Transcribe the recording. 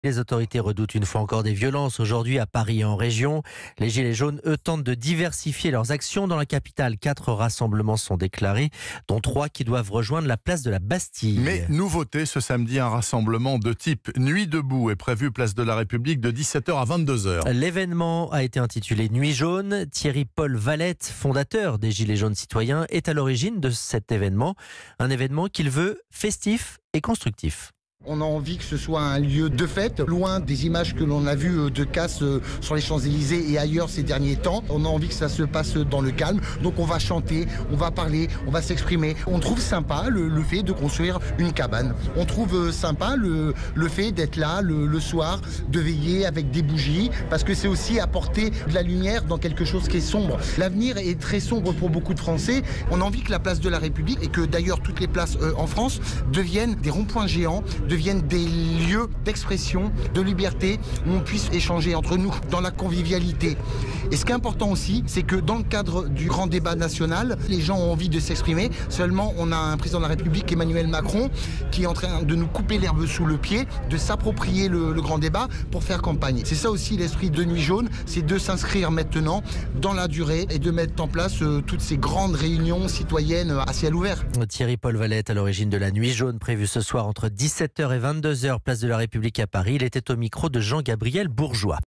Les autorités redoutent une fois encore des violences aujourd'hui à Paris et en région. Les Gilets jaunes, eux, tentent de diversifier leurs actions dans la capitale. 4 rassemblements sont déclarés, dont 3 qui doivent rejoindre la place de la Bastille. Mais nouveauté, ce samedi, un rassemblement de type Nuit debout est prévu place de la République de 17h à 22h. L'événement a été intitulé Nuit jaune. Thierry-Paul Valette, fondateur des Gilets jaunes citoyens, est à l'origine de cet événement. Un événement qu'il veut festif et constructif. On a envie que ce soit un lieu de fête, loin des images que l'on a vues de casse sur les Champs-Élysées et ailleurs ces derniers temps. On a envie que ça se passe dans le calme. Donc on va chanter, on va parler, on va s'exprimer. On trouve sympa le fait de construire une cabane. On trouve sympa le fait d'être là le soir, de veiller avec des bougies, parce que c'est aussi apporter de la lumière dans quelque chose qui est sombre. L'avenir est très sombre pour beaucoup de Français. On a envie que la place de la République, et que d'ailleurs toutes les places en France, deviennent des ronds-points géants, deviennent des lieux d'expression, de liberté, où on puisse échanger entre nous dans la convivialité. Et ce qui est important aussi, c'est que dans le cadre du grand débat national, les gens ont envie de s'exprimer. Seulement, on a un président de la République, Emmanuel Macron, qui est en train de nous couper l'herbe sous le pied, de s'approprier le grand débat pour faire campagne. C'est ça aussi l'esprit de Nuit jaune, c'est de s'inscrire maintenant dans la durée et de mettre en place toutes ces grandes réunions citoyennes à ciel ouvert. Thierry-Paul Valette à l'origine de la Nuit jaune prévue ce soir entre 17h et 22h, place de la République à Paris. Il était au micro de Jean-Gabriel Bourgeois.